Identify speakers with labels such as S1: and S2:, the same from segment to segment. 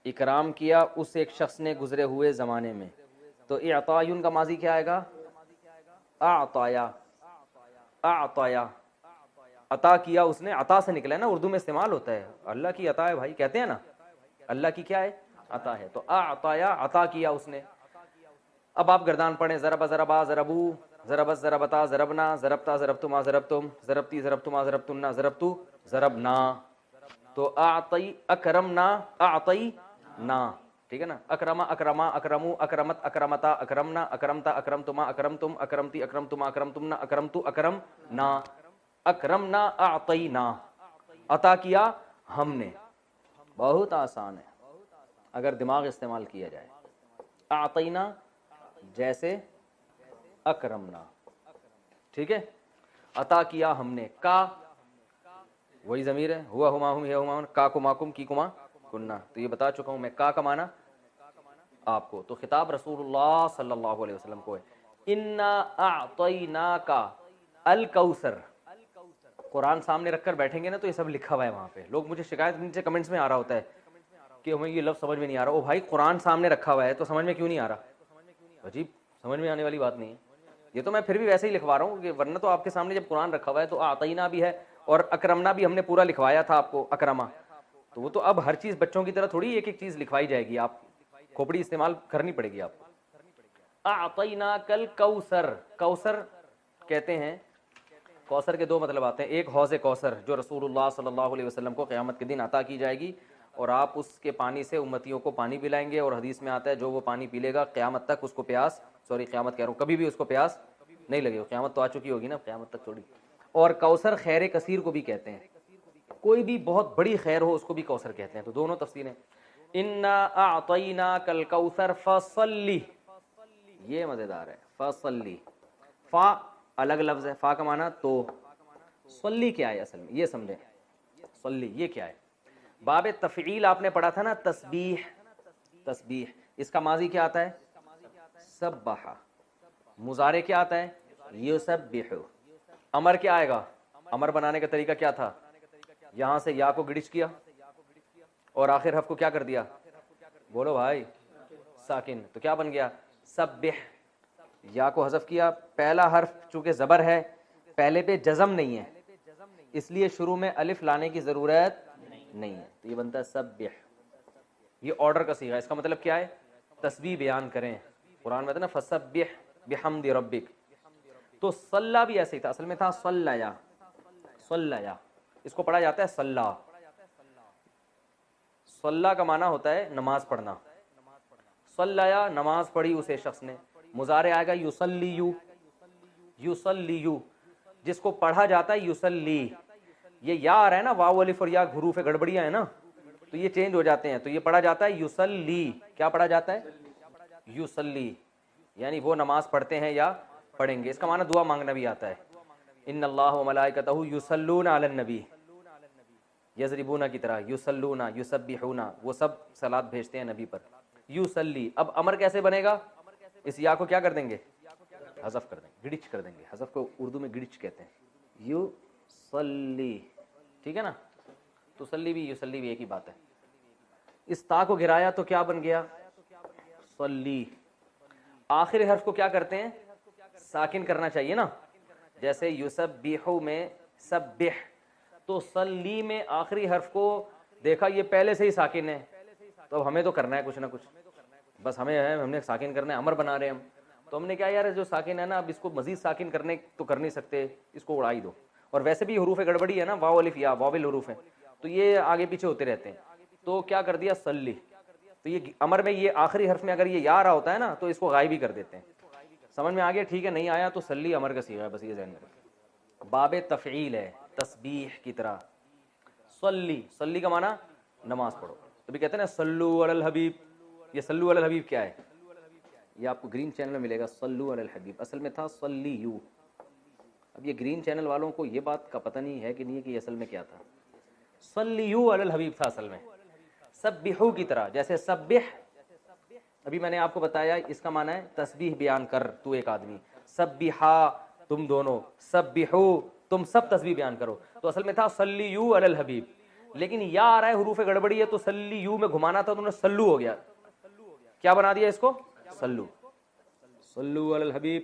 S1: اکرام کیا اس ایک شخص نے گزرے ہوئے زمانے میں. تو اعطایون کا ماضی کیا آئے گا؟ اعطایا. اعطایا عطا کیا اس نے، عطا سے نکلا ہے نا، اردو میں استعمال ہوتا ہے. اللہ کی عطا ہے بھائی، کہتے ہیں نا اللہ کی کیا ہے؟ عطا ہے. تو اعطایا عطا کیا اس نے. اب آپ گردان پڑھیں، ضرب ضربا ضربو، ضربت ضربتا ضربنا، ضربتا ضربتما ضربتم، ضربتی ضربتما ضربتن، ضربتو ضربنا. تو اعطی اکرمنا اعطینا، ٹھیک ہے نا. اکرما اکرما اکرمو اکرمت اکرمتا اکرمنا اکرمتا اکرمتما اکرمتم اکرمتی اکرمتما اکرمتمنا اکرمتو اکرمنا. اکرمنا اعطینا، عطا کیا ہم نے. بہت آسان ہے اگر دماغ استعمال کیا جائے. اعطینا جیسے اکرمنا، ٹھیک ہے. عطا کیا ہم نے، کا وہی ضمیر ہے، ہوا ہما ہم یا ہما، کا کما کم کی کما کننا. تو یہ بتا چکا ہوں میں کا معنی آپ کو. تو خطاب رسول اللہ صلی اللہ علیہ وسلم کو ہے. انا اعطیناک الکوثر. قرآن سامنے رکھ کر بیٹھیں گے نا تو یہ سب لکھا ہوا ہے وہاں پہ. لوگ مجھے شکایت نیچے کمنٹس میں آ رہا ہوتا ہے کہ ہمیں یہ لفظ سمجھ میں نہیں آ رہا. او بھائی قرآن سامنے رکھا ہوا ہے تو سمجھ میں کیوں نہیں آ رہا؟ عجیب، سمجھ میں آنے والی بات نہیں ہے. یہ تو میں پھر بھی ویسے ہی لکھوا رہا ہوں کہ ورنہ تو آپ کے سامنے جب قرآن رکھا ہوا ہے تو اعطینا بھی ہے اور اکرمنا بھی ہم نے پورا لکھوایا تھا آپ کو، اکرما. تو وہ تو اب ہر چیز بچوں کی طرح تھوڑی ایک ایک چیز لکھوائی جائے گی، آپ کھوپڑی استعمال کرنی پڑے گی آپ کو. اعطیناک الکوثر، کوثر کہتے ہیں. کوثر کے دو مطلب آتے ہیں. ایک حوض کوثر جو رسول اللہ صلی اللہ علیہ وسلم کو قیامت کے دن عطا کی جائے گی اور آپ اس کے پانی سے امتیوں کو پانی پلائیں گے. اور حدیث میں آتا ہے جو وہ پانی پی لے گا قیامت تک اس کو پیاس، قیامت کہہ رہا ہوں، کبھی بھی اس کو پیاس نہیں لگے گا. قیامت تو آ چکی ہوگی نا، قیامت تک تھوڑی. اور کوثر خیر کثیر کو بھی کہتے ہیں، کوئی بھی بہت بڑی خیر ہو اس کو بھی کوثر کہتے ہیں. تو دونوں تفسیریں. انا اعطیناک الکوثر فصلی، یہ مزیدار ہے. فصلی، فا الگ لفظ ہے، فا کا معنی تو. صلی کیا ہے اصل میں یہ سمجھیں. صلی یہ کیا ہے؟ باب تفعیل آپ نے پڑھا تھا نا، تسبیح. تسبیح اس کا ماضی کیا آتا ہے؟ سبح. مضارع کیا آتا ہے؟ یسبح. امر کیا آئے گا؟ امر بنانے کا طریقہ کیا تھا؟ یہاں سے یا کو گڑچ کیا اور آخر حرف کو کیا کر دیا؟ بولو بھائی، ساکن. تو کیا بن گیا؟ سبح. یا کو حذف کیا، پہلا حرف چونکہ زبر ہے پہلے پہ جزم نہیں ہے اس لیے شروع میں الف لانے کی ضرورت نہیں ہے. تو یہ بنتا ہے سبح. یہ آرڈر کا صیغہ. اس کا مطلب کیا ہے؟ تسبیح بیان کریں. قرآن میں ہے نا فسبح بحمد ربک. تو صلا بھی ایسے ہی تھا، اصل میں تھا صلیا. صلیا اس کو پڑھا جاتا ہے صلا. صلا کا معنی ہوتا ہے نماز پڑھنا. صلیا نماز پڑھی اسے شخص نے. مضارع آئے گا یصلیو. یصلیو جس کو پڑھا جاتا ہے یصلی. یہ یا آ رہا ہے نا، واو الف اور یا حروف گڑبڑیاں ہیں نا تو یہ چینج ہو جاتے ہیں. تو یہ پڑھا جاتا ہے یصلی. کیا پڑھا جاتا ہے؟ یصلی، یعنی وہ نماز پڑھتے ہیں یا پڑھیں گے. اس کا معنی دعا مانگنا بھی آتا ہے. ان اللہ وملائکتہ یصلون علی النبی، یضربون کی طرح، یصلون یسبحون، وہ سب صلات بھیجتے ہیں نبی پر. یصلی. اب امر کیسے بنے گا؟ اس یا کو کیا کر دیں گے؟ حذف کر دیں گے، گڑچ کر دیں گے. حذف کو اردو میں گڑچ کہتے ہیں. یصلی، ٹھیک ہے نا. تسلی بھی یصلی بھی ایک ہی بات ہے. اس تا کو گرایا تو کیا بن گیا؟ صلی. آخر حرف کو کیا کرتے ہیں؟ ساکن کرنا چاہیے نا. جیسے یسبحو میں سبح، تو صلی میں آخری حرف کو دیکھا یہ پہلے سے ہی ساکن ہے تو اب ہمیں تو کرنا ہے کچھ نہ کچھ، بس ہم نے ساکن کرنا ہے. امر بنا رہے ہیں ہم تو ہم نے کیا یار جو ساکن ہے نا اب اس کو مزید ساکن کرنے تو کر نہیں سکتے، اس کو اڑائی دو. اور ویسے بھی حروف گڑبڑی ہے نا، واو الف یا واول حروف ہیں تو یہ آگے پیچھے ہوتے رہتے ہیں. تو کیا کر دیا؟ صلی. تو یہ امر میں یہ آخری حرف میں اگر یہ یا آ رہا ہوتا ہے نا تو اس کو غائب ہی کر دیتے ہیں. سمجھ میں آ گیا؟ ٹھیک ہے. نہیں آیا تو صلی امر کا صیغہ ہے، بس یہ ذہن میں رکھیں. باب تفعیل ہے، تسبیح کی طرح. صلی، صلی کا معنی نماز پڑھو. ابھی کہتے ہیں نا صلو علی الحبیب. یہ صلو علی الحبیب کیا ہے؟ یہ آپ کو گرین چینل میں ملے گا. صلو علی الحبیب اصل میں تھا صلیو. اب یہ گرین چینل والوں کو یہ بات کا پتہ نہیں ہے کہ نہیں کہ یہ اصل میں کیا تھا. صلیو علی الحبیب تھا اصل میں. سبحو کی طرح، جیسے سبح ابھی میں نے آپ کو بتایا اس کا معنی ہے تسبیح بیان کر تو ایک آدمی. سبحا تم دونوں، سبحو تم سب تسبیح بیان کرو. تو اصل میں تھا صلیو علی الحبیب. لیکن یا آ رہا ہے حروف گڑبڑی ہے تو سلی یو میں گھمانا تھا تو انہوں نے سلو ہو گیا. کیا بنا دیا اس کو؟ سلو. سلو علی الحبیب.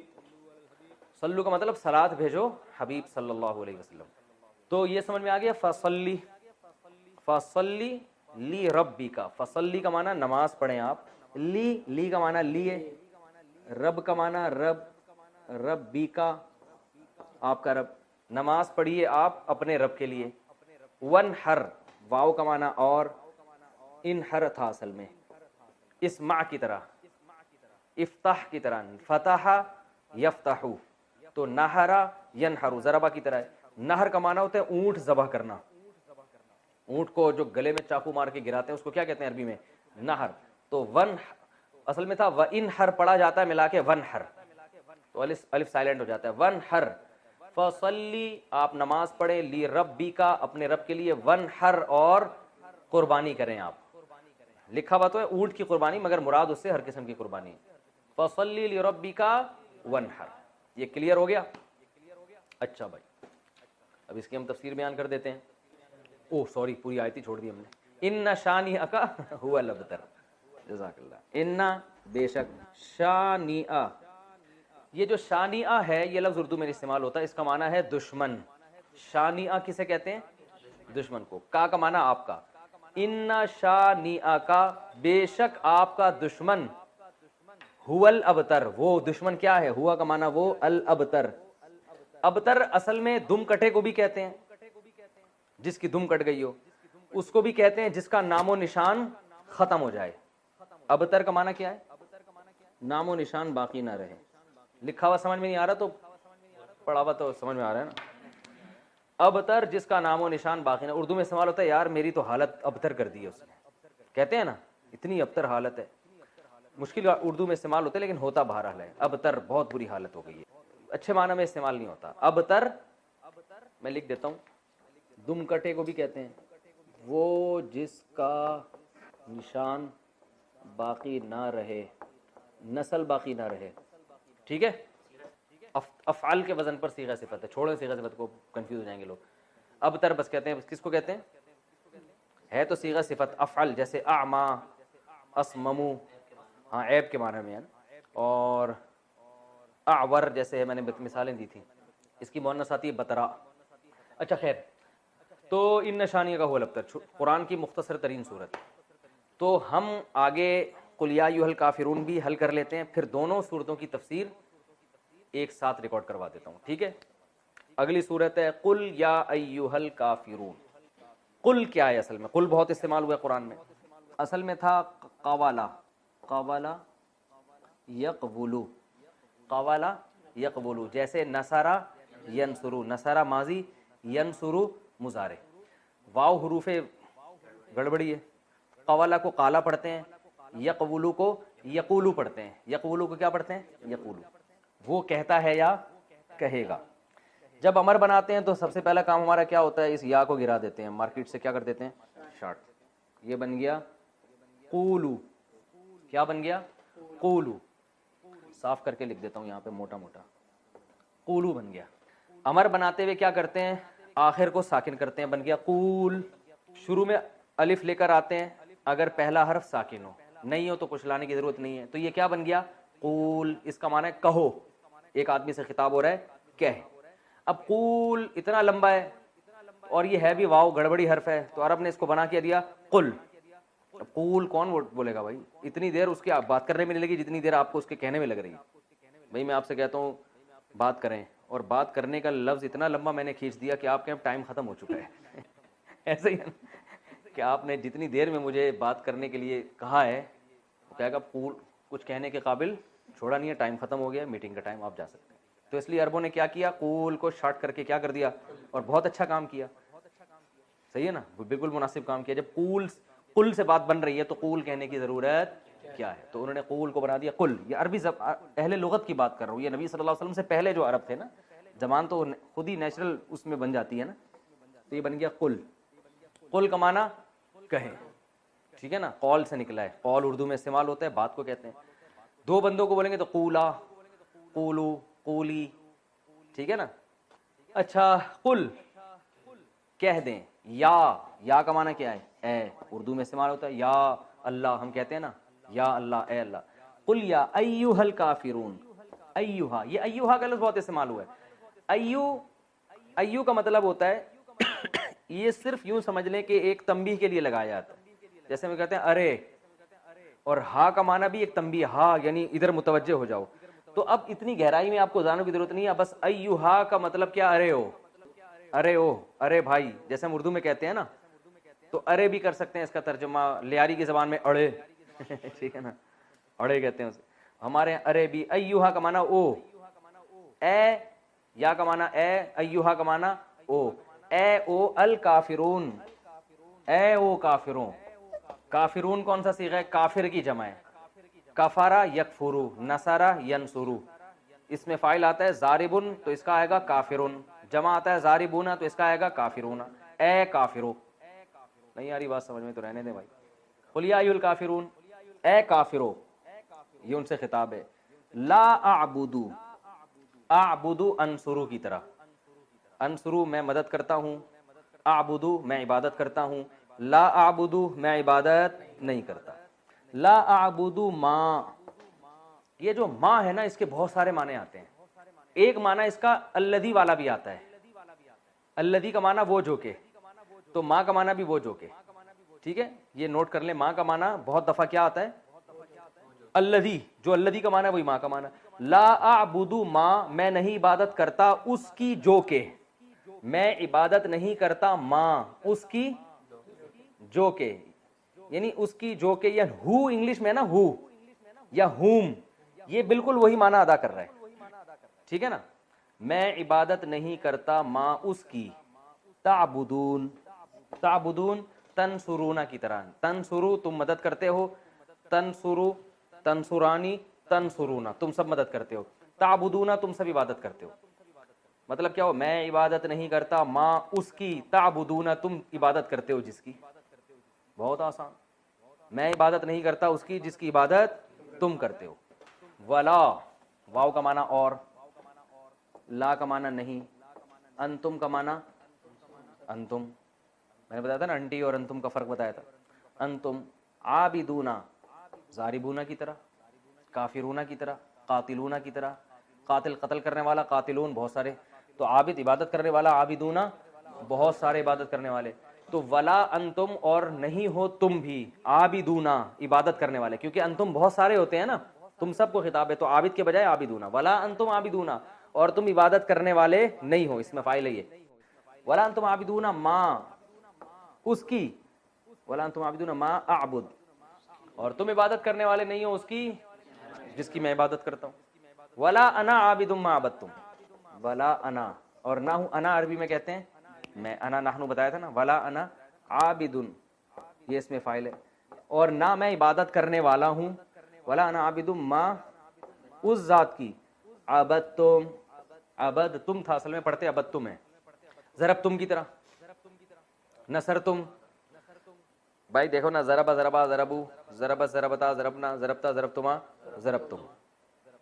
S1: سلو کا مطلب صلات بھیجو حبیب صلی اللہ علیہ وسلم. تو یہ سمجھ میں آ گیا. فصلی. فصلی لی ربی کا. فصلی کا معنی نماز پڑھیں آپ. لی کا معنی لیے. رب کا معنی رب. ربی کا آپ کا رب. نماز پڑھیے آپ اپنے رب کے لیے. ونحر واو کا معنی اور. انحر تھا اصل میں اسمع کی طرح. افتح کی طرح. فتح یفتحو. تو نہرا ینحرو ضربہ کی طرح ہے. نہر کا معنی ہوتا ہے اونٹ ذبح کرنا. اونٹ کو جو گلے میں چاقو مار کے گراتے ہیں اس کو کیا کہتے ہیں عربی میں؟ نہر. تو ون اصل میں تھا وانحر پڑھا جاتا ہے ملا کے ونحر, تو الف سائلنٹ ہو جاتا ہے. ونحر فصلی آپ نماز پڑھیں. لی ربی کا اپنے رب کے لیے. ونحر اور قربانی کریں آپ. لکھا ہوا تو ہے اونٹ کی قربانی مگر مراد اس سے ہر قسم کی قربانی. فصلی لی ربی کا ونحر. یہ کلیئر ہو گیا؟ اچھا بھائی اب اس کی ہم تفسیر بیان کر دیتے ہیں. اوہ سوری پوری آیت ہی چھوڑ دی ہم نے. ان شانئک هو الابتر. جزاک اللہ. ان بے شک شانئ. یہ جو شانئ ہے یہ لفظ اردو میں استعمال ہوتا ہے, اس کا معنی ہے دشمن. شانئ کسے کہتے ہیں؟ دشمن کو. کا معنی آپ کا. ان شانئ کا بے شک آپ کا دشمن. هو الابتر وہ دشمن کیا ہے؟ ہوا کا معنی وہ الابتر. ابتر اصل میں دم کٹے کو بھی کہتے ہیں, جس کی دم کٹ گئی ہو. اس کو بھی کہتے ہیں جس کا نام و نشان ختم ہو جائے. ابتر کا معنی کیا ہے؟ نام و نشان باقی نہ رہے. لکھا ہوا سمجھ میں نہیں آ رہا تو پڑھا ہوا تو سمجھ میں آ رہا ہے نا. ابتر جس کا نام و نشان باقی نہ. اردو میں استعمال ہوتا ہے یار میری تو حالت ابتر کر دی ہے اس نے, کہتے ہیں نا اتنی ابتر حالت ہے. مشکل اردو میں استعمال ہوتا ہے لیکن ہوتا بہرحال ہے. ابتر بہت بری حالت ہو گئی ہے. اچھے معنی میں استعمال نہیں ہوتا. ابتر میں لکھ دیتا ہوں. دم کٹے کو بھی کہتے ہیں وہ جس کا نشان باقی نہ رہے, نسل باقی نہ رہے. ٹھیک ہے. افعال کے وزن پر صیغہ صفت ہے. چھوڑیں صیغہ صفت کو, کنفیوز ہو جائیں گے لوگ. ابتر بس کہتے ہیں. کس کو کہتے ہیں؟ ہے تو صیغہ صفت افعال جیسے اعما اسممو, ہاں عیب کے معنی میں ہے. اور اعور جیسے میں نے مثالیں دی تھیں. اس کی مؤنث آتی ہے بترا. اچھا خیر, تو ان نشانیہ کا ہو الابتر قرآن کی مختصر ترین صورت. تو ہم آگے قل یا ایھا الکافرون بھی حل کر لیتے ہیں, پھر دونوں صورتوں کی تفسیر ایک ساتھ ریکارڈ کروا دیتا ہوں. ٹھیک ہے. اگلی صورت ہے قل یا ایھا الکافرون. قل کیا ہے اصل میں؟ قل بہت استعمال ہوا ہے قرآن میں. اصل میں تھا قوالا. قوالا یقبلو. قوالا یقبلو جیسے نصرہ ینصرو. نصرہ ماضی, ینصرو مضارع. واو حروف گڑبڑی ہے. قوالا کو قالا پڑھتے ہیں, یقبلو کو یقولو پڑھتے ہیں. یقولو کو کیا پڑھتے ہیں؟ یقولو. وہ کہتا ہے یا کہے گا. جب امر بناتے ہیں تو سب سے پہلا کام ہمارا کیا ہوتا ہے؟ اس یا کو گرا دیتے ہیں, مارکیٹ سے کیا کر دیتے ہیں؟ شارٹ. یہ بن گیا قولو. کیا بن گیا؟ قولو. صاف کر کے لکھ دیتا ہوں یہاں پہ موٹا موٹا. قولو بن گیا. امر بناتے ہوئے کیا کرتے ہیں؟ آخر کو ساکن کرتے ہیں. بن گیا قول. شروع میں الف لے کر آتے ہیں اگر پہلا حرف ساکن ہو, نہیں ہو تو کچھ لانے کی ضرورت نہیں ہے. تو یہ کیا بن گیا؟ قول. اس کا معنی ہے کہو. ایک آدمی سے خطاب ہو رہا ہے, کہہ. اب قول اتنا لمبا ہے اور یہ ہے بھی واو گڑبڑی حرف ہے, تو عرب نے اس کو بنا کے دیا قل. اب قول کون بولے گا بھائی؟ اتنی دیر اس کی بات کرنے میں نہیں لگی جتنی دیر آپ کو اس کے کہنے میں لگ رہی ہے. بھائی میں آپ سے کہتا ہوں بات کریں, اور بات کرنے کا لفظ اتنا لمبا میں نے کھینچ دیا کہ آپ کے ٹائم ختم ہو چکا ہے. ایسے ہی کہ آپ نے جتنی دیر میں مجھے بات کرنے کے لیے کہا ہے وہ کہے گا قول کچھ کہنے کے قابل چھوڑا نہیں ہے, ٹائم ختم ہو گیا, میٹنگ کا ٹائم, آپ جا سکتے ہیں. تو اس لیے عربوں نے کیا کیا؟ قول کو شارٹ کر کے کیا کر دیا, اور بہت اچھا کام کیا. صحیح ہے نا, بالکل مناسب کام کیا. جب قل سے بات بن رہی ہے تو قول کہنے کی ضرورت کیا ہے؟ تو انہوں نے قول کو بنا دیا قل. یہ عربی اہل لغت کی بات کر رہا ہوں, یہ نبی صلی اللہ علیہ وسلم سے پہلے جو عرب تھے نا, زبان تو خود ہی نیچرل اس میں بن جاتی ہے نا, تو یہ بن گیا قل. قل کا معنی کہیں. ٹھیک ہے نا, قول سے نکلا ہے. قول اردو میں استعمال ہوتا ہے, بات کو کہتے ہیں. دو بندوں کو بولیں گے تو قولا, قولو, قولی. ٹھیک ہے نا. اچھا قل کہہ دیں, یا یا کا معنی کیا ہے؟ اے، اردو میں استعمال ہوتا ہے یا اللہ، ہم کہتے ہیں نا یا اللہ، اے اللہ. قل یا ایھا الکافرون، ایھا، یہ ایھا کا لفظ بہت استعمال ہوا ہے. ایو کا مطلب ہوتا ہے یہ صرف یوں سمجھ لیں کہ ایک تنبیہ کے لیے لگایا جاتا ہے. جیسے ہم کہتے ہیں ارے، اور ہا کا معنی بھی ایک تنبیہ، ہا یعنی ادھر متوجہ ہو جاؤ. تو اب اتنی گہرائی میں آپ کو جاننے کی ضرورت نہیں ہے، بس ایھا کا مطلب کیا؟ ارے ہو، ارے او، ارے بھائی، جیسے ہم اردو میں کہتے ہیں نا، تو ارے بھی کر سکتے ہیں اس کا ترجمہ لیاری کی زبان میں اڑے ٹھیک ہے نا، اڑے کہتے ہیں اسے ہمارے یہاں. ارے بھی، ایھا کا معنی او، اے، یا کا معنی اے، ایھا کا معنی او. اے او الکافرون، اے او کافرون. کافرون کون سا صیغہ ہے؟ کافر کی جمع ہے. کفارہ یکفرو، نصارہ ینصرو. اس میں فاعل آتا ہے ضاربن تو اس کا آئے گا کافرون، جمع آتا ہے ضاربون تو اس کا آئے گا کافرون. اے کافرو. نہیں آ رہی بات سمجھ میں تو رہنے دیں بھائی. قل یا ایھا الکافرون، اے کافرو، یہ ان سے خطاب ہے. لا اعبدو، اعبدو انصرو کی طرح، انصرو میں مدد کرتا ہوں، اعبدو میں عبادت کرتا ہوں، لا اعبدو میں عبادت نہیں کرتا. لا اعبدو ما، یہ جو ما ہے نا اس کے بہت سارے معنی آتے ہیں. ایک معنی اس کا الذی والا بھی آتا ہے، الذی کا معنی وہ جو کہ، تو ما کا معنی بھی وہ جو کہ. ٹھیک ہے، یہ نوٹ کر لیں، ما کا معنی بہت دفعہ کیا آتا ہے؟ الذی، جو الذی کا معنی ہے وہی ما کا معنی. لا اعبدو ما، میں نہیں عبادت کرتا اس کی جو کہ، میں عبادت نہیں کرتا ما اس کی جو کہ، یعنی اس کی جو کہ، یا ہو انگلش میں نا، ہو یا ہوم، یہ بالکل وہی معنی ادا کر رہا ہے. ٹھیک ہے نا، میں عبادت نہیں کرتا ما اس کی. تعبدون، تعبدون تنصرونا کی طرح، تنصرو تم مدد کرتے ہو، تنصرو، تنصرانی، تنصرونا تم سب مدد کرتے ہو، تعبدونا تم سب عبادت کرتے ہو. مطلب کیا ہو؟ میں عبادت نہیں کرتا ما اس کی، تعبدونا تم عبادت کرتے ہو جس کی. بہت آسان، میں عبادت نہیں کرتا اس کی جس کی عبادت تم کرتے ہو. ولا، واو کا معنی اور، لا کا معنی نہیں، انتم کا معنی انتم، میں نے بتایا تھا نا انٹی اور انتم کا فرق بتایا تھا. انتم عابدونا، ضاربونا کی طرح، کافرونا کی طرح، قاتلونا کی طرح. قاتل قتل کرنے والا، قاتلون بہت سارے، تو عابد عبادت کرنے والا، عابدونا بہت سارے عبادت کرنے والے. تو ولا انتم، اور نہیں ہو تم بھی، عابدونا عبادت کرنے والے، کیونکہ انتم بہت سارے ہوتے ہیں نا، تم سب کو خطاب ہے، تو عابد کے بجائے عابدونا. ولا انتم عابدونا، اور تم عبادت کرنے والے نہیں ہو، اس میں فاعل ہے یہ. ولا انتم عابدونا ما اس کی، ولا انتم عابدونا ما اعبد، اور تم عبادت کرنے والے نہیں ہو اس کی جس کی میں عبادت کرتا ہوں. ولا انا عابد ما عبدتم، ولا انا، اور نہ ہوں، انا عربی میں کہتے ہیں میں، انا نحنو بتایا تھا نا. ولا انا عابد، یہ اس میں فاعل ہے، اور نہ میں عبادت کرنے والا ہوں. ولا انا عابد ما اس ذات کی، عبدتم، عبدتم تھا اصل میں، پڑھتے عبدتم ہے. ضربتم کی طرح، نصرتم. بھائی دیکھو نا، ضربا ضربا ضربو، ضربت ضربتا ضربنا، ضربتا ضربتما ضربتم،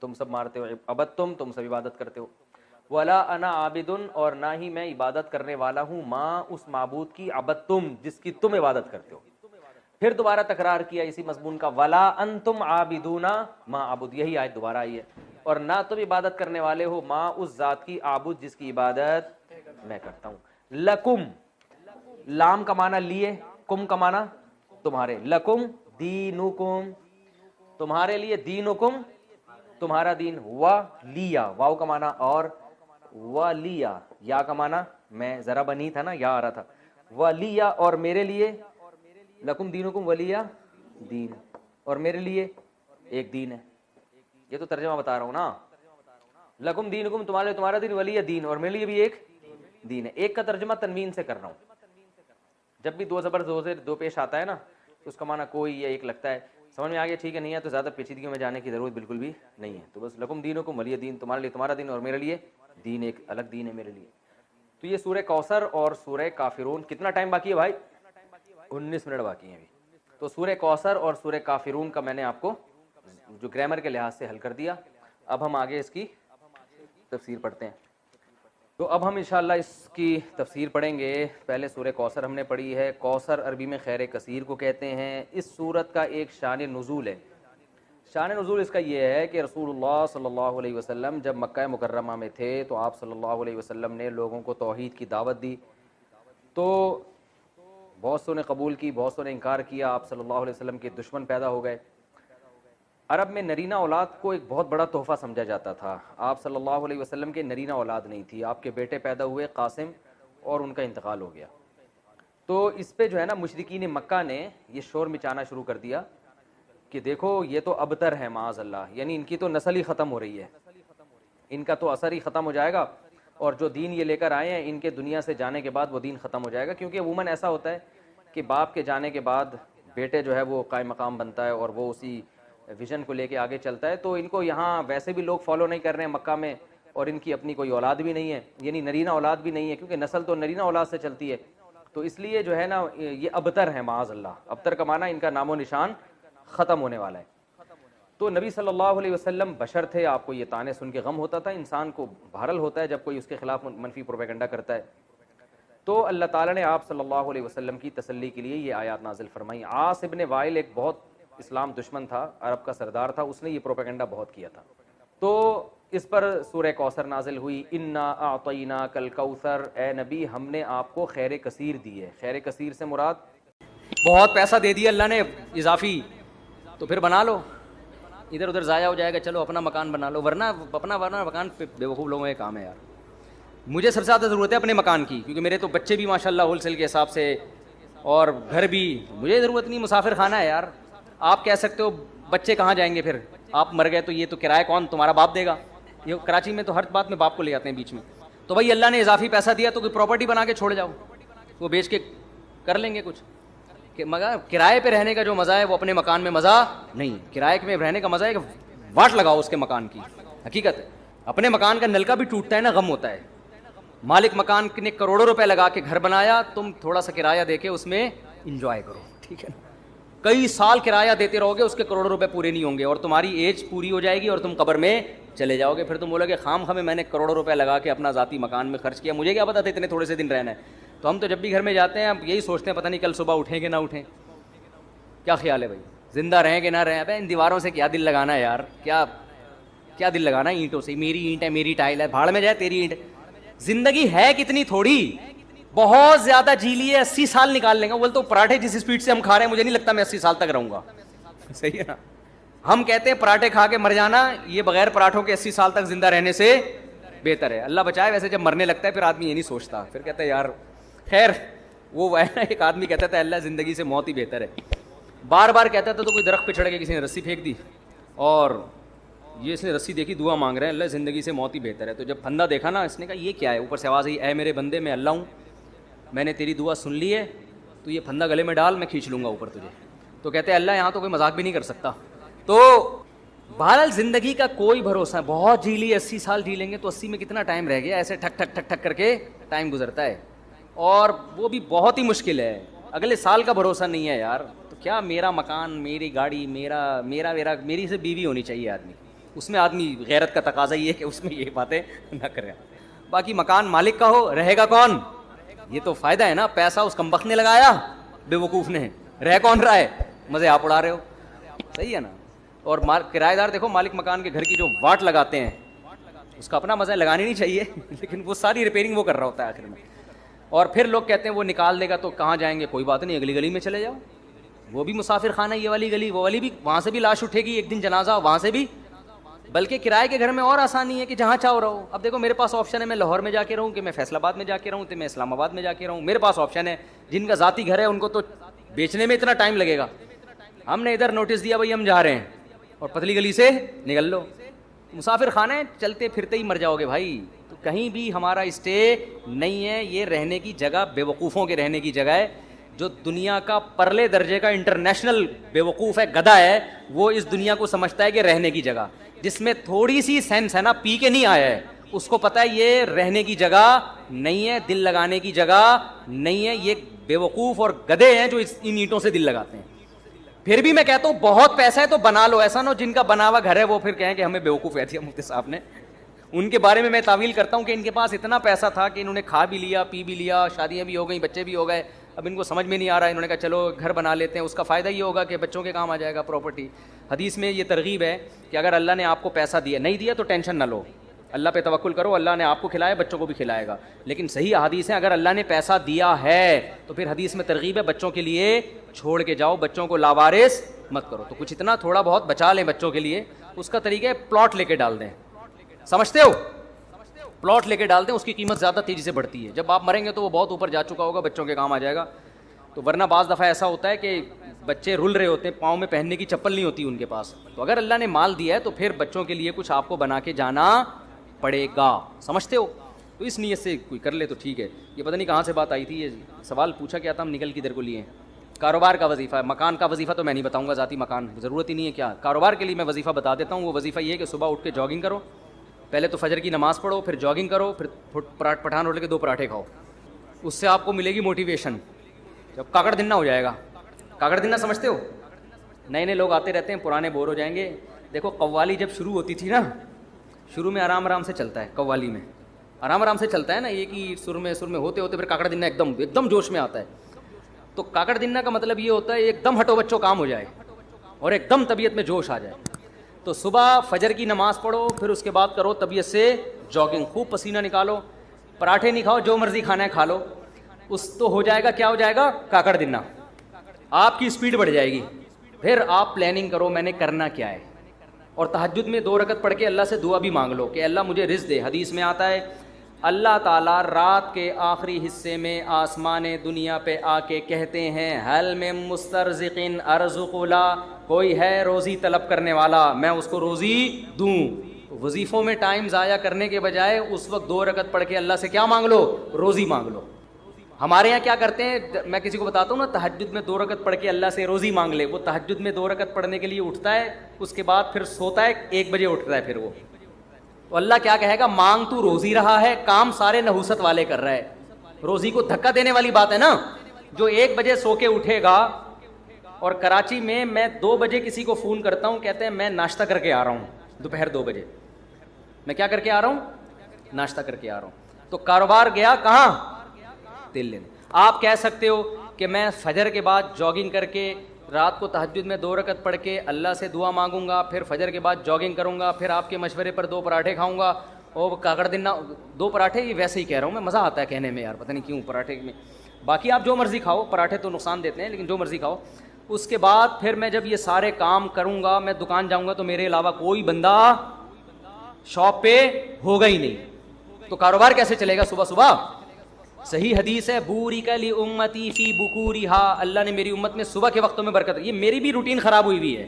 S1: تم سب مارتے ہو. عبدتم تم سب عبادت کرتے ہو. ولا انا عابد، اور نہ ہی میں عبادت کرنے والا ہوں ما اس معبود کی، عبدتم جس کی تم عبادت کرتے ہو. پھر دوبارہ تکرار کیا اسی مضمون کا، ولا انتم عابدون ما اعبد، یہی آیت دوبارہ آئی ہے. اور نہ تم عبادت کرنے والے ہو ما اس ذات کی، عابد جس کی عبادت میں کرتا ہوں. لکم، لام کا معنی لیے، کم کا معنی تمہارے. لکم دینکم، تمہارے لیے، دینکم تمہارا دین. لیا، واو کا معنی اور، لیا، یا کا معنی میں، ذرا بنی تھا نا، یا آ رہا تھا. لیا اور میرے لیے، لکم دینکم ولیا دین، اور میرے لیے ایک دین ہے. یہ تو ترجمہ بتا رہا ہوں نا، لکم دینکم تمہارے، تمہارا دین، ولی دین اور میرے لیے بھی ایک دین ہے. ایک کا ترجمہ تنوین سے کر رہا ہوں. جب بھی دو زبر دو سے دو پیش آتا ہے نا تو اس کا معنی کوئی یا ایک لگتا ہے. سمجھ میں آ گیا؟ ٹھیک ہے، نہیں ہے تو زیادہ پیچیدگیوں میں جانے کی ضرورت بالکل بھی نہیں ہے. تو بس لکم دینکم ولی دین، تمہارے لیے تمہارا دین اور میرے لیے دین، ایک الگ دین ہے میرے لیے. تو یہ سورہ کوثر اور سورہ کافرون. کتنا ٹائم باقی ہے بھائی؟ 19 منٹ باقی ہیں ابھی. تو سورہ کوثر اور سورہ کافرون کا میں نے آپ کو جو گرامر کے لحاظ سے حل کر دیا. اب ہم آگے اس کی تفسیر پڑھتے ہیں. تو اب ہم انشاءاللہ اس کی تفسیر پڑھیں گے. پہلے سورہ کوثر ہم نے پڑھی ہے. کوثر عربی میں خیر کثیر کو کہتے ہیں. اس سورت کا ایک شان نزول ہے. شان نزول اس کا یہ ہے کہ رسول اللہ صلی اللہ علیہ وسلم جب مکہ مکرمہ میں تھے تو آپ صلی اللہ علیہ وسلم نے لوگوں کو توحید کی دعوت دی. تو بہت سو نے قبول کی, بہت سو نے انکار کیا. آپ صلی اللہ علیہ وسلم کے دشمن پیدا ہو گئے. عرب میں نرینہ اولاد کو ایک بہت بڑا تحفہ سمجھا جاتا تھا. آپ صلی اللہ علیہ وسلم کے نرینہ اولاد نہیں تھی. آپ کے بیٹے پیدا ہوئے قاسم, اور ان کا انتقال ہو گیا. تو اس پہ جو ہے نا مشرکین مکہ نے یہ شور مچانا شروع کر دیا کہ دیکھو یہ تو ابتر ہے معاذ اللہ, یعنی ان کی تو نسل ہی ختم ہو رہی ہے, ان کا تو اثر ہی ختم ہو جائے گا, اور جو دین یہ لے کر آئے ہیں ان کے دنیا سے جانے کے بعد وہ دین ختم ہو جائے گا. کیونکہ عموماً ایسا ہوتا ہے کہ باپ کے جانے کے بعد بیٹے جو ہے وہ قائم مقام بنتا ہے اور وہ اسی ویژن کو لے کے آگے چلتا ہے. تو ان کو یہاں ویسے بھی لوگ فالو نہیں کر رہے ہیں مکہ میں, اور ان کی اپنی کوئی اولاد بھی نہیں ہے, یعنی نرینہ اولاد بھی نہیں ہے, کیونکہ نسل تو نرینہ اولاد سے چلتی ہے. تو اس لیے جو ہے نا یہ ابتر ہے معاذ اللہ. ابتر کا معنی ان کا نام و نشان ختم ہونے والا ہے. تو نبی صلی اللہ علیہ وسلم بشر تھے, آپ کو یہ طعنے سن کے غم ہوتا تھا. انسان کو بہرحال ہوتا ہے جب کوئی اس کے خلاف منفی پروپیگنڈا کرتا ہے. تو اللہ تعالیٰ نے آپ صلی اللہ علیہ وسلم کی تسلی کے لیے یہ آیات نازل فرمائی. عاص ابن وائل ایک بہت اسلام دشمن تھا, عرب کا سردار تھا, اس نے یہ پروپیگنڈا بہت کیا تھا. تو اس پر سورہ کوثر نازل ہوئی. انا اعطیناک الکوثر, اے نبی ہم نے آپ کو خیر کثیر دی ہے. خیر کثیر سے مراد بہت پیسہ دے دیا اللہ نے اضافی, تو پھر بنا لو, ادھر ادھر ضائع ہو جائے گا, چلو اپنا مکان بنا لو. ورنہ مکان پہ بیوقوف لوگوں کا کام ہے یار. مجھے سب سے زیادہ ضرورت ہے اپنے مکان کی, کیونکہ میرے تو بچے بھی ماشاءاللہ ہول سیل کے حساب سے, اور گھر بھی. مجھے ضرورت نہیں, مسافر خانہ ہے یار. آپ کہہ سکتے ہو بچے کہاں جائیں گے, پھر آپ مر گئے تو یہ تو کرایہ کون تمہارا باپ دے گا. یہ کراچی میں تو ہر بات میں باپ کو لے جاتے ہیں بیچ میں. تو بھائی اللہ نے اضافی پیسہ دیا تو کوئی پراپرٹی بنا کے چھوڑ جاؤ, وہ بیچ کے کر لیں گے کچھ. مگر کرائے پہ رہنے کا جو مزہ ہے وہ اپنے مکان میں مزہ نہیں. کرائے میں رہنے کا مزہ ہے کہ واٹ لگاؤ اس کے مکان کی. حقیقت ہے اپنے مکان کا نلکا بھی ٹوٹتا ہے نا, غم ہوتا ہے. مالک مکان نے کروڑوں روپے لگا کے گھر بنایا, تم تھوڑا سا کرایہ دے کے اس میں انجوائے کرو, ٹھیک ہے نا. کئی سال کرایہ دیتے رہو گے, اس کے کروڑوں روپے پورے نہیں ہوں گے, اور تمہاری ایج پوری ہو جائے گی اور تم قبر میں چلے جاؤ گے. پھر تم بولو گے خام خامے میں نے کروڑوں روپے لگا کے اپنا ذاتی مکان میں خرچ کیا, مجھے کیا پتا تھا اتنے تھوڑے سے دن رہنا ہے. تو ہم تو جب بھی گھر میں جاتے ہیں ہم یہی سوچتے ہیں پتہ نہیں کل صبح اٹھیں گے نہ اٹھیں. کیا خیال ہے بھائی, زندہ رہیں کہ نہ رہیں؟ ابے ان دیواروں سے کیا دل لگانا ہے یار, کیا دل لگانا ہے اینٹوں سے. میری اینٹ ہے, میری ٹائل ہے, بھاڑ میں جائے تیری اینٹ. زندگی ہے کتنی تھوڑی, بہت زیادہ جی لیے 80 سال نکال لیں گے. بول تو پراٹھے جس اسپیڈ سے ہم کھا رہے ہیں مجھے نہیں لگتا میں 80 سال تک رہوں گا. صحیح ہے نا. ہم کہتے ہیں پراٹھے کھا کے مر جانا, یہ بغیر پراٹھوں کے 80 سال تک زندہ رہنے سے بہتر ہے. اللہ بچائے. ویسے جب مرنے لگتا ہے پھر آدمی یہ نہیں سوچتا, پھر کہتا ہے یار خیر. وہ ایک آدمی کہتا تھا اللہ زندگی سے موت ہی بہتر ہے. بار بار کہتا تھا تو کوئی درخت پہ چڑھ کے کسی نے رسی پھینک دی, اور یہ اس نے رسی دیکھی دعا مانگ رہے ہیں اللہ زندگی سے موت ہی بہتر ہے. تو جب پھندا دیکھا نا, اس نے کہا یہ کیا ہے. اوپر سے آواز آئی اے میرے بندے میں اللہ ہوں, میں نے تیری دعا سن لی ہے, تو یہ پھندا گلے میں ڈال, میں کھینچ لوں گا اوپر تجھے. تو کہتے ہیں اللہ یہاں تو کوئی مذاق بھی نہیں کر سکتا. تو بہرحال زندگی کا کوئی بھروسہ ہے. بہت جی لی 80 سال جی لیں گے تو 80 میں کتنا ٹائم رہ گیا, ایسے ٹھک ٹھک ٹھک ٹھک کر کے ٹائم گزرتا ہے, اور وہ بھی بہت ہی مشکل ہے. اگلے سال کا بھروسہ نہیں ہے یار. تو کیا میرا مکان, میری گاڑی, میری سے بیوی ہونی چاہیے آدمی. اس میں آدمی غیرت کا تقاضا یہ ہے کہ اس میں یہ باتیں نہ کرے. باقی مکان مالک کا ہو, رہے گا کون, یہ تو فائدہ ہے نا. پیسہ اس کمبخت نے لگایا, بے وقوف نے, رہ کون رہا ہے, مزے آپ اڑا رہے ہو. صحیح ہے نا. اور کرایہ دار دیکھو مالک مکان کے گھر کی جو واٹ لگاتے ہیں, اس کا اپنا مزہ ہے, لگانی نہیں چاہیے لیکن وہ ساری ریپیئرنگ وہ کر رہا ہوتا ہے آخر میں. اور پھر لوگ کہتے ہیں وہ نکال دے گا تو کہاں جائیں گے, کوئی بات نہیں اگلی گلی میں چلے جاؤ, وہ بھی مسافر خانہ, یہ والی گلی وہ والی بھی, وہاں سے بھی لاش اٹھے گی ایک دن جنازہ, وہاں سے بھی. بلکہ کرائے کے گھر میں اور آسانی ہے کہ جہاں چاہو رہو. اب دیکھو میرے پاس آپشن ہے میں لاہور میں جا کے رہوں, کہ میں فیصل آباد میں جا کے رہوں, کہ میں اسلام آباد میں جا کے رہوں. میرے پاس آپشن ہے. جن کا ذاتی گھر ہے ان کو تو بیچنے میں اتنا ٹائم لگے گا. ہم نے ادھر نوٹس دیا بھائی ہم جا رہے ہیں, اور پتلی گلی سے نکل لو. مسافر خانہ ہے, چلتے پھرتے ہی مر جاؤ گے بھائی. تو کہیں بھی ہمارا اسٹے نہیں ہے. یہ رہنے کی جگہ بے وقوفوں کے رہنے کی جگہ ہے. جو دنیا کا پرلے درجے کا انٹرنیشنل بے وقوف ہے, گدھا ہے, وہ اس دنیا کو سمجھتا ہے کہ رہنے کی جگہ جس میں تھوڑی سی سینس ہے نا, پی کے نہیں آیا ہے, اس کو پتا ہے یہ رہنے کی جگہ نہیں ہے, دل لگانے کی جگہ نہیں ہے. یہ بے وقوف اور گدھے ہیں جو ان اینٹوں سے دل لگاتے ہیں. پھر بھی میں کہتا ہوں بہت پیسہ ہے تو بنا لو. ایسا نہ ہو جن کا بنا ہوا گھر ہے وہ پھر کہیں کہ ہمیں بے وقوف کہہ دیا مفتی صاحب نے, ان کے بارے میں تعویل کرتا ہوں کہ ان کے پاس اتنا پیسہ تھا کہ انہوں نے کھا بھی لیا, پی بھی لیا, شادیاں بھی ہو گئیں, بچے بھی ہو گئے, اب ان کو سمجھ میں نہیں آ رہا, انہوں نے کہا چلو گھر بنا لیتے ہیں, اس کا فائدہ یہ ہوگا کہ بچوں کے کام آ جائے گا پراپرٹی. حدیث میں یہ ترغیب ہے کہ اگر اللہ نے آپ کو پیسہ دیا, نہیں دیا تو ٹینشن نہ لو, اللہ پہ توکل کرو, اللہ نے آپ کو کھلایا, بچوں کو بھی کھلائے گا. لیکن صحیح حدیث ہے اگر اللہ نے پیسہ دیا ہے تو پھر حدیث میں ترغیب ہے بچوں کے لیے چھوڑ کے جاؤ, بچوں کو لاوارث مت کرو. تو کچھ اتنا تھوڑا بہت بچا لیں بچوں کے لیے, اس کا طریقہ ہے پلاٹ لے کے ڈال دیں. سمجھتے ہو؟ پلاٹ لے کے ڈال دیں, اس کی قیمت زیادہ تیزی سے بڑھتی ہے. جب آپ مریں گے تو وہ بہت اوپر جا چکا ہوگا, بچوں کے کام آ جائے گا. تو ورنہ بعض دفعہ ایسا ہوتا ہے کہ بچے رل رہے ہوتے ہیں, پاؤں میں پہننے کی چپل نہیں ہوتی ان کے پاس. تو اگر اللہ نے مال دیا ہے تو پھر بچوں کے لیے کچھ آپ کو بنا کے جانا پڑے گا. سمجھتے ہو؟ تو اس نیت سے کوئی کر لے تو ٹھیک ہے. یہ پتہ نہیں کہاں سے بات آئی تھی, یہ سوال پوچھا کیا تھا, ہم نکل کدھر کو لیے. کاروبار کا وظیفہ ہے, مکان کا وظیفہ تو میں نہیں بتاؤں گا, ذاتی مکان ضرورت ہی نہیں ہے. کیا کاروبار کے لیے میں وظیفہ بتا دیتا ہوں. وہ وظیفہ یہ ہے کہ صبح اٹھ کے جاگنگ کرو, پہلے تو فجر کی نماز پڑھو, پھر جاگنگ کرو, پھر پٹھان روٹی کے 2 پراٹھے کھاؤ. اس سے آپ کو ملے گی موٹیویشن. جب کاکڑ دنہ ہو جائے گا. کاکڑ دنہ سمجھتے ہو؟ نئے نئے لوگ آتے رہتے ہیں, پرانے بور ہو جائیں گے. دیکھو قوالی جب شروع ہوتی تھی نا, شروع میں آرام آرام سے چلتا ہے, قوالی میں آرام آرام سے چلتا ہے نا, ایک ہی سر میں ہوتے ہوتے پھر کاکڑ دنہ ایک دم جوش میں آتا ہے. تو کاکڑ دنہ کا مطلب یہ ہوتا ہے ایک دم ہٹو بچوں کام ہو جائے اور ایک دم طبیعت میں جوش آ جائے. تو صبح فجر کی نماز پڑھو, پھر اس کے بعد کرو طبیعت سے جاگنگ, خوب پسینہ نکالو. پراٹھے نہیں کھاؤ, جو مرضی کھانا ہے کھا لو. اس تو ہو جائے گا, کیا ہو جائے گا, کاکڑ دنہ. آپ کی اسپیڈ بڑھ جائے گی. پھر آپ پلاننگ کرو میں نے کرنا کیا ہے, اور تہجد میں 2 رکعت پڑھ کے اللہ سے دعا بھی مانگ لو کہ اللہ مجھے رزق دے. حدیث میں آتا ہے اللہ تعالیٰ رات کے آخری حصے میں آسمان دنیا پہ آ کے کہتے ہیں حل میں مسترزقن ارزق لا, کوئی ہے روزی طلب کرنے والا, میں اس کو روزی دوں. وظیفوں میں ٹائم ضائع کرنے کے بجائے اس وقت 2 رکعت پڑھ کے اللہ سے کیا مانگ لو, روزی مانگ لو. ہمارے یہاں کیا کرتے ہیں, میں کسی کو بتاتا ہوں نا تہجد میں 2 رکعت پڑھ کے اللہ سے روزی مانگ لے, وہ تہجد میں 2 رکعت پڑھنے کے لیے اٹھتا ہے, اس کے بعد پھر سوتا ہے, 1 بجے اٹھتا ہے. پھر وہ تو اللہ کیا کہے گا, مانگ تو روزی رہا ہے, کام سارے نحوست والے کر رہا ہے. روزی کو دھکا دینے والی بات ہے نا. جو 1 بجے سو کے اٹھے گا, اور کراچی میں 2 بجے کسی کو فون کرتا ہوں, کہتے ہیں میں ناشتہ کر کے آ رہا ہوں, دوپہر 2 بجے میں کیا کر کے آ رہا ہوں, ناشتہ کر کے آ رہا ہوں. تو کاروبار گیا کہاں, تیل لینے. آپ کہہ سکتے ہو کہ میں فجر کے بعد جاگنگ کر کے رات کو تہجد میں 2 رکعت پڑھ کے اللہ سے دعا مانگوں گا, پھر فجر کے بعد جاگنگ کروں گا, پھر آپ کے مشورے پر 2 پراٹھے کھاؤں گا. اور کاکڑ دنہ 2 پراٹھے, یہ ویسے ہی کہہ رہا ہوں میں, مزہ آتا ہے کہنے میں یار, پتہ نہیں کیوں پراٹھے میں. باقی آپ جو مرضی کھاؤ, پراٹھے تو نقصان دیتے ہیں لیکن جو مرضی کھاؤ. اس کے بعد پھر میں جب یہ سارے کام کروں گا, میں دکان جاؤں گا تو میرے علاوہ کوئی بندہ شاپ پہ ہوگا ہی نہیں. تو کاروبار کیسے چلے گا صبح صبح؟ صحیح حدیث ہے بورک لامتی فی بکورہا, اللہ نے میری امت میں صبح کے وقتوں میں برکت. یہ میری بھی روٹین خراب ہوئی ہوئی ہے,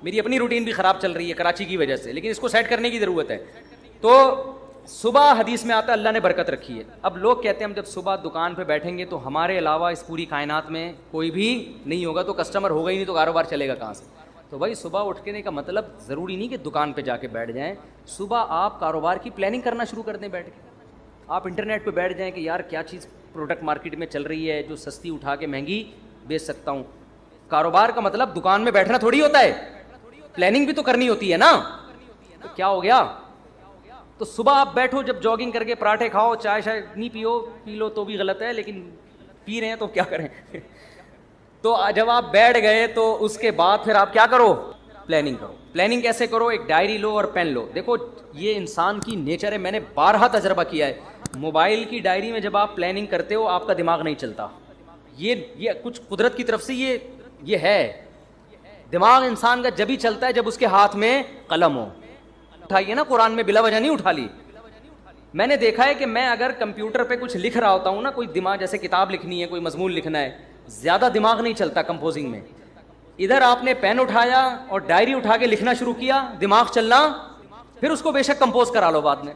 S1: میری اپنی روٹین بھی خراب چل رہی ہے کراچی کی وجہ سے, لیکن اس کو سیٹ کرنے کی ضرورت ہے. تو صبح حدیث میں آتا ہے اللہ نے برکت رکھی ہے. اب لوگ کہتے ہیں ہم جب صبح دکان پہ بیٹھیں گے تو ہمارے علاوہ اس پوری کائنات میں کوئی بھی نہیں ہوگا, تو کسٹمر ہوگا ہی نہیں, تو کاروبار چلے گا کہاں سے. تو بھائی صبح اٹھنے کا مطلب ضروری نہیں کہ دکان پہ جا کے بیٹھ جائیں. صبح آپ کاروبار کی پلاننگ کرنا شروع کر دیں بیٹھ کے. آپ انٹرنیٹ پہ بیٹھ جائیں کہ یار کیا چیز پروڈکٹ مارکیٹ میں چل رہی ہے جو سستی اٹھا کے مہنگی بیچ سکتا ہوں. کاروبار کا مطلب دکان میں بیٹھنا تھوڑی ہوتا ہے, پلاننگ بھی تو کرنی ہوتی ہے نا. تو کیا ہو گیا, تو صبح آپ بیٹھو, جب جاگنگ کر کے پراٹھے کھاؤ, چائے شائے نہیں پی لو تو بھی غلط ہے, لیکن پی رہے ہیں تو کیا کریں. تو جب آپ بیٹھ گئے تو اس کے بعد پھر آپ کیا کرو, پلاننگ کرو. پلاننگ کیسے کرو, ایک ڈائری لو اور پین لو. دیکھو یہ انسان کی نیچر ہے, میں نے بارہا تجربہ کیا ہے. موبائل کی ڈائری میں جب آپ پلاننگ کرتے ہو آپ کا دماغ نہیں چلتا. یہ کچھ قدرت کی طرف سے یہ ہے. دماغ انسان کا جب ہی چلتا ہے جب اس کے ہاتھ میں قلم ہو. اٹھائیے نا, قرآن میں بلا وجہ نہیں اٹھا لی. میں نے دیکھا ہے کہ میں اگر کمپیوٹر پہ کچھ لکھ رہا ہوتا ہوں نا, کوئی دماغ جیسے کتاب لکھنی ہے, کوئی مضمون لکھنا ہے, زیادہ دماغ نہیں چلتا کمپوزنگ میں. ادھر آپ نے پین اٹھایا اور ڈائری اٹھا کے لکھنا شروع کیا, دماغ چلنا, پھر اس کو بے شک کمپوز کرا لو بعد میں.